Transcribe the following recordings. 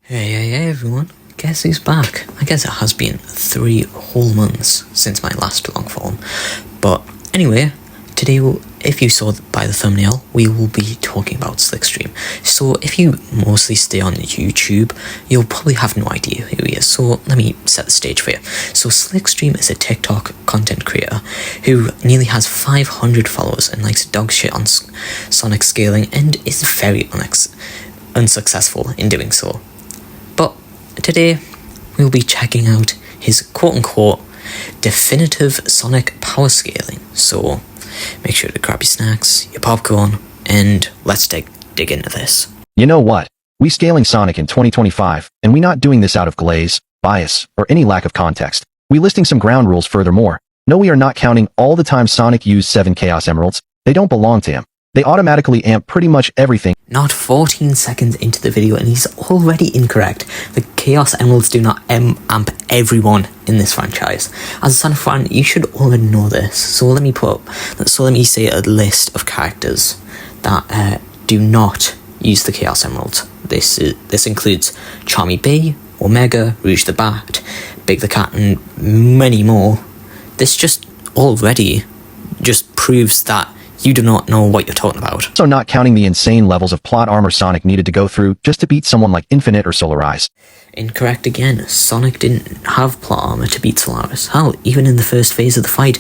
Hey everyone, guess who's back? I guess it has been 3 whole months since my last long form. But anyway, today, if you saw by the thumbnail, we will be talking about Slickstream. So if you mostly stay on YouTube, you'll probably have no idea who he is. So let me set the stage for you. So Slickstream is a TikTok content creator who nearly has 500 followers and likes dog shit on Sonic scaling and is very unsuccessful in doing so. But today, we'll be checking out his quote-unquote definitive Sonic Powerscaling. So make sure to grab your snacks, your popcorn, and let's dig into this. You know what? We scaling Sonic in 2025, and we not doing this out of glaze, bias, or any lack of context. We listing some ground rules furthermore. No, we are not counting all the time Sonic used 7 Chaos Emeralds. They don't belong to him. They automatically amp pretty much everything. Not 14 seconds into the video and he's already incorrect. The Chaos Emeralds do not amp everyone in this franchise. As a Sonic fan, you should already know this. So let me say a list of characters that do not use the Chaos Emeralds. This includes Charmy B, Omega, Rouge the Bat, Big the Cat, and many more. This just already proves that you do not know what you're talking about. So not counting the insane levels of plot armor Sonic needed to go through just to beat someone like Infinite or Solaris. Incorrect again. Sonic didn't have plot armor to beat Solaris. Hell, even in the first phase of the fight,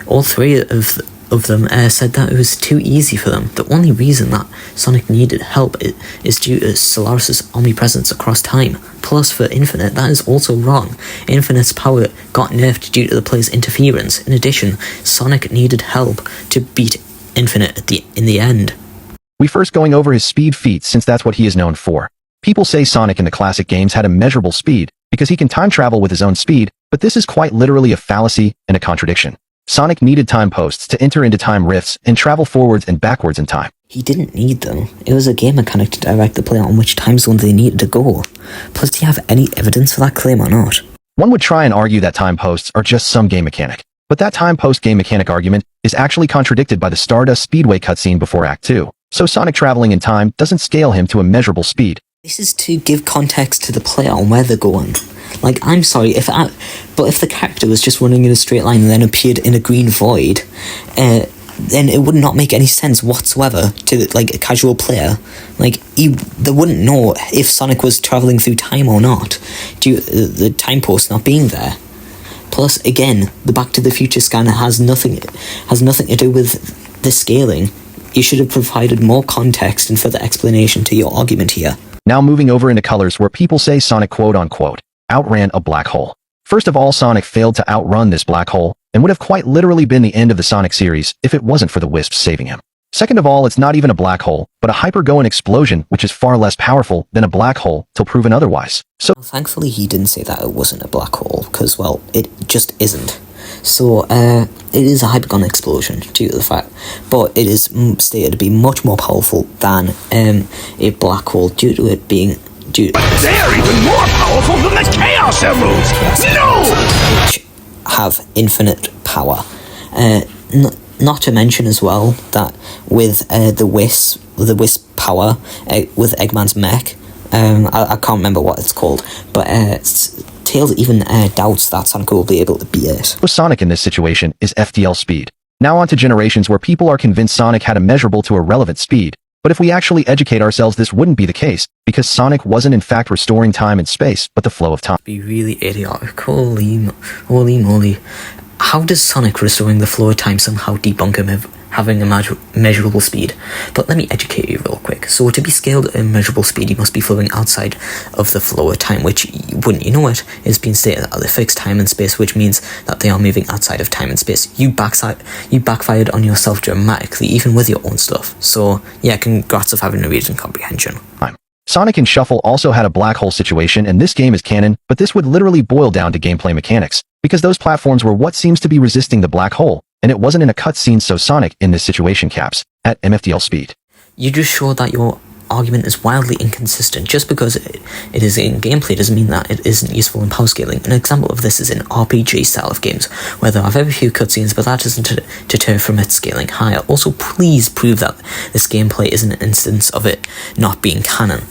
all three of them said that it was too easy for them. The only reason that Sonic needed help is due to Solaris' omnipresence across time. Plus, for Infinite, that is also wrong. Infinite's power got nerfed due to the player's interference. In addition, Sonic needed help to beat Infinite in the end. We first going over his speed feats since that's what he is known for. People say Sonic in the classic games had immeasurable speed because he can time travel with his own speed, but this is quite literally a fallacy and a contradiction. Sonic needed time posts to enter into time rifts and travel forwards and backwards in time. He didn't need them. It was a game mechanic to direct the player on which time zone they needed to go. Plus, do you have any evidence for that claim or not? One would try and argue that time posts are just some game mechanic, but that time post game mechanic argument is actually contradicted by the Stardust Speedway cutscene before Act 2. So Sonic traveling in time doesn't scale him to a measurable speed. This is to give context to the player on where they're going. Like, I'm sorry, but if the character was just running in a straight line and then appeared in a green void, then it would not make any sense whatsoever to, like, a casual player. Like, they wouldn't know if Sonic was travelling through time or not, due to the time post not being there. Plus, again, the Back to the Future scanner has nothing to do with the scaling. You should have provided more context and further explanation to your argument here. Now moving over into colors where people say Sonic quote-unquote outran a black hole. First of all, Sonic failed to outrun this black hole, and would have quite literally been the end of the Sonic series if it wasn't for the Wisps saving him. Second of all, it's not even a black hole, but a hypergoan explosion, which is far less powerful than a black hole till proven otherwise. So well, thankfully he didn't say that it wasn't a black hole, because, well, it just isn't. So, it is a hypergon explosion due to the fact, but it is stated to be much more powerful than a black hole due to it being But they're even more powerful than the Chaos Emeralds! No! Which have infinite power. Not to mention as well that with the Wisp power, with Eggman's mech, I can't remember what it's called, but Tails even doubts that Sonic will be able to beat it. with Sonic in this situation is FTL speed. Now on to generations where people are convinced Sonic had a measurable to irrelevant speed. But if we actually educate ourselves, this wouldn't be the case, because Sonic wasn't in fact restoring time and space, but the flow of time. Be really idiotic. Holy moly. How does Sonic restoring the flow of time somehow debunk him of having a measurable speed? But let me educate you real quick. So to be scaled at a measurable speed, you must be flowing outside of the flow of time, which, wouldn't you know it, is being stated at a fixed time and space, which means that they are moving outside of time and space. You backfired on yourself dramatically, even with your own stuff. So yeah, congrats of having a reading comprehension. Sonic and Shuffle also had a black hole situation, and this game is canon, but this would literally boil down to gameplay mechanics, because those platforms were what seems to be resisting the black hole, and it wasn't in a cutscene, so Sonic in this situation caps at MFDL speed. You just showed that your argument is wildly inconsistent. Just because it is in gameplay doesn't mean that it isn't useful in power scaling. An example of this is in RPG style of games, where there are very few cutscenes, but that doesn't deter from its scaling higher. Also, please prove that this gameplay is an instance of it not being canon.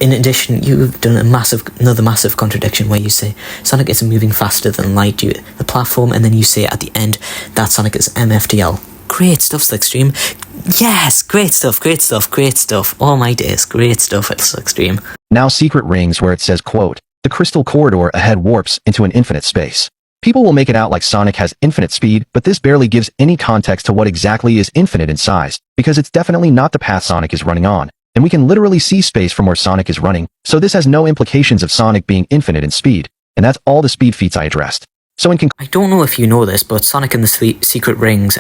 in addition, you've done another massive contradiction where you say Sonic is moving faster than light due to the platform, and then you say at the end that Sonic is MFTL. Great stuff, Slickstream. Yes, great stuff, great stuff, great stuff. Oh my days, great stuff at Slickstream. Now secret rings where it says, quote, the crystal corridor ahead warps into an infinite space. People will make it out like Sonic has infinite speed, but this barely gives any context to what exactly is infinite in size, because it's definitely not the path Sonic is running on, and we can literally see space from where Sonic is running, so this has no implications of Sonic being infinite in speed, and that's all the speed feats I addressed. So I don't know if you know this, but Sonic and the Secret Rings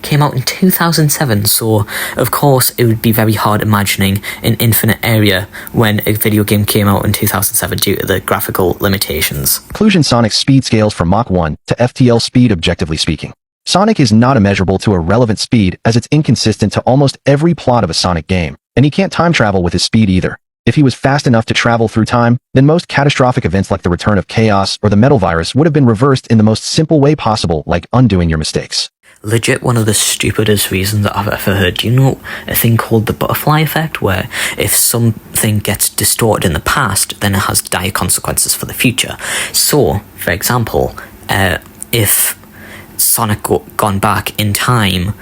came out in 2007, so of course it would be very hard imagining an infinite area when a video game came out in 2007 due to the graphical limitations. Conclusion: Sonic's speed scales from Mach 1 to FTL speed objectively speaking. Sonic is not immeasurable to a relevant speed as it's inconsistent to almost every plot of a Sonic game, and he can't time travel with his speed either. If he was fast enough to travel through time, then most catastrophic events like the return of Chaos or the Metal Virus would have been reversed in the most simple way possible, like undoing your mistakes. Legit one of the stupidest reasons that I've ever heard. Do you know a thing called the butterfly effect, where if something gets distorted in the past, then it has dire consequences for the future? So, for example, if Sonic gone back in time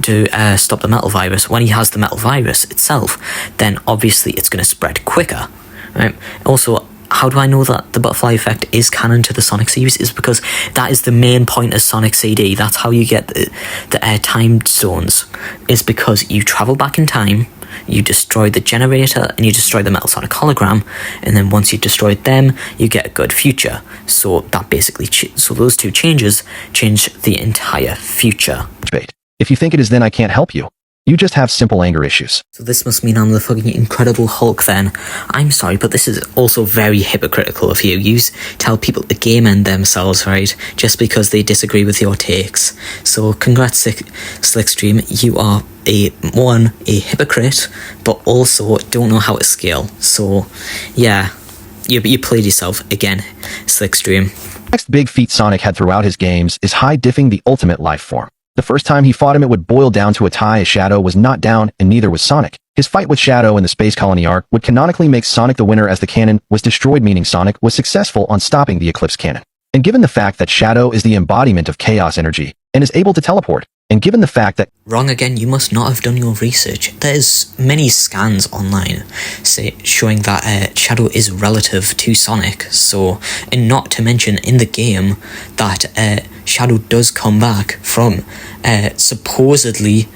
to stop the Metal Virus, when he has the Metal Virus itself, then obviously it's going to spread quicker, right? Also, how do I know that the butterfly effect is canon to the Sonic series? Is because that is the main point of Sonic CD. That's how you get the time stones, is because you travel back in time, you destroy the generator, and you destroy the Metal Sonic hologram, and then once you've destroyed them, you get a good future. So that basically, so those two changes change the entire future. If you think it is, then I can't help you. You just have simple anger issues. So this must mean I'm the fucking Incredible Hulk then. I'm sorry, but this is also very hypocritical of you. You tell people to game end themselves, right? Just because they disagree with your takes. So congrats, Slickstream. You are a hypocrite, but also don't know how to scale. So yeah, you played yourself again, Slickstream. Next big feat Sonic had throughout his games is high-diffing the ultimate life form. The first time he fought him, it would boil down to a tie as Shadow was not down and neither was Sonic. His fight with Shadow in the Space Colony arc would canonically make Sonic the winner as the cannon was destroyed, meaning Sonic was successful on stopping the Eclipse cannon. And given the fact that Shadow is the embodiment of chaos energy and is able to teleport, and given the fact that— Wrong again, you must not have done your research. There's many scans online showing that Shadow is relative to Sonic, so, and not to mention in the game that Shadow does come back from supposedly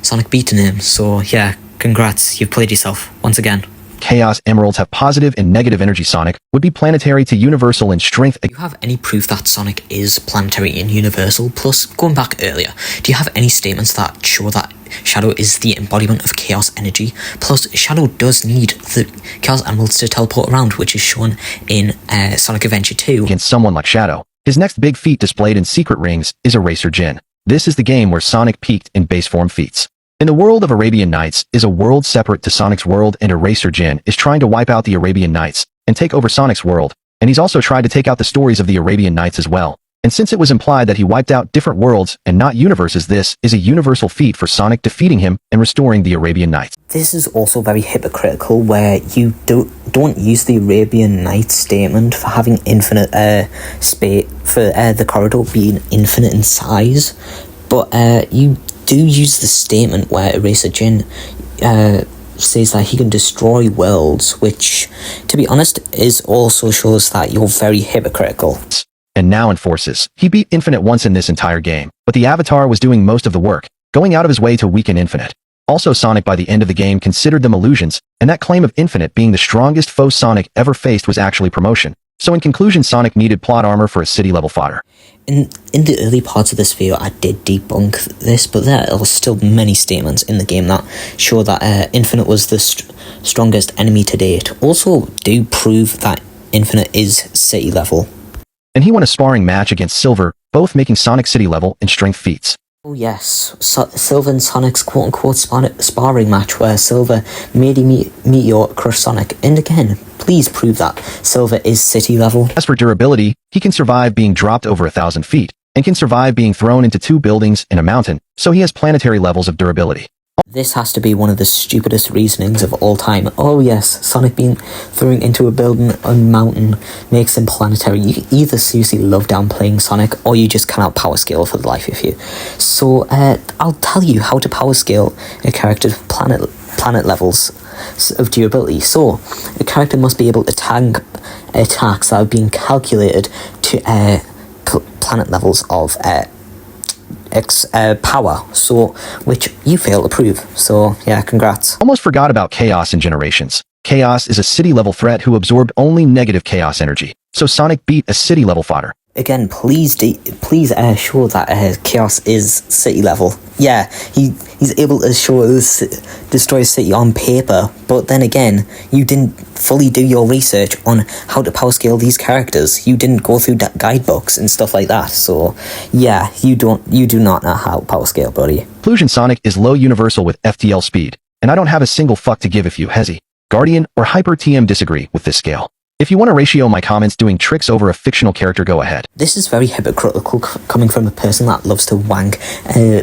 Sonic beating him. So yeah, congrats, you've played yourself once again. Chaos Emeralds have positive and negative energy. Sonic would be planetary to universal in strength. Do you have any proof that Sonic is planetary and universal? Plus, going back earlier, do you have any statements that show that Shadow is the embodiment of chaos energy? Plus, Shadow does need the Chaos Emeralds to teleport around, which is shown in Sonic Adventure 2. Against someone like Shadow, his next big feat displayed in Secret Rings is Eraser Jin. This is the game where Sonic peaked in base form feats. In the world of Arabian Nights is a world separate to Sonic's world, and Eraser Jin is trying to wipe out the Arabian Nights and take over Sonic's world, and he's also tried to take out the stories of the Arabian Nights as well. And since it was implied that he wiped out different worlds and not universes, this is a universal feat for Sonic defeating him and restoring the Arabian Nights. This is also very hypocritical, where you don't use the Arabian Nights statement for having infinite space, for the corridor being infinite in size, but you do use the statement where Eraser Jin says that he can destroy worlds, which, to be honest, is also shows that you're very hypocritical. And now enforces. He beat Infinite once in this entire game, but the Avatar was doing most of the work, going out of his way to weaken Infinite. Also, Sonic by the end of the game considered them illusions, and that claim of Infinite being the strongest foe Sonic ever faced was actually promotion. So in conclusion, Sonic needed plot armor for a city-level fodder. In the early parts of this video, I did debunk this, but there are still many statements in the game that show that Infinite was the strongest enemy to date. Also do prove that Infinite is city-level. And he won a sparring match against Silver, both making Sonic city-level in strength feats. Oh yes, Silver and Sonic's quote-unquote sparring match where Silver made Meteor crush Sonic, and again, please prove that Silver is city level. As for durability, he can survive being dropped over 1,000 feet, and can survive being thrown into 2 buildings and a mountain, so he has planetary levels of durability. This has to be one of the stupidest reasonings of all time. Oh yes, Sonic being thrown into a building and mountain makes him planetary. You either seriously love downplaying Sonic, or you just cannot power scale for the life of you. So I'll tell you how to power scale a character's planet levels of durability. So a character must be able to tank attacks that have been calculated to planet levels of power, so which you fail to prove. So yeah, congrats. Almost forgot about Chaos in Generations. Chaos is a city-level threat who absorbed only negative chaos energy, so Sonic beat a city-level fodder. Again, please show that Chaos is city level. Yeah, he's able to show this destroy city on paper, but then again, you didn't fully do your research on how to power scale these characters. You didn't go through guidebooks and stuff like that. So yeah, you do not know how to power scale, buddy. Conclusion: Sonic is low universal with FTL speed, and I don't have a single fuck to give if you Hezi, Guardian, or Hyper TM disagree with this scale. If you want to ratio my comments doing tricks over a fictional character, go ahead. This is very hypocritical coming from a person that loves to wank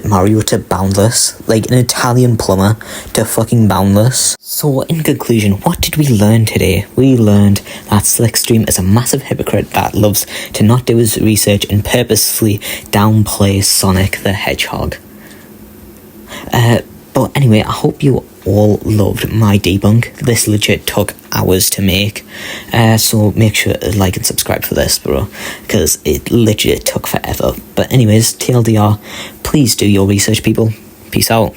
Mario to Boundless, like an Italian plumber to fucking Boundless. So in conclusion, what did we learn today? We learned that Slickstream is a massive hypocrite that loves to not do his research and purposefully downplay Sonic the Hedgehog. But anyway, I hope you all loved my debunk. This legit took hours to make, so make sure to like and subscribe for this, bro, because it legit took forever. But anyways, TLDR, please do your research, people. Peace out.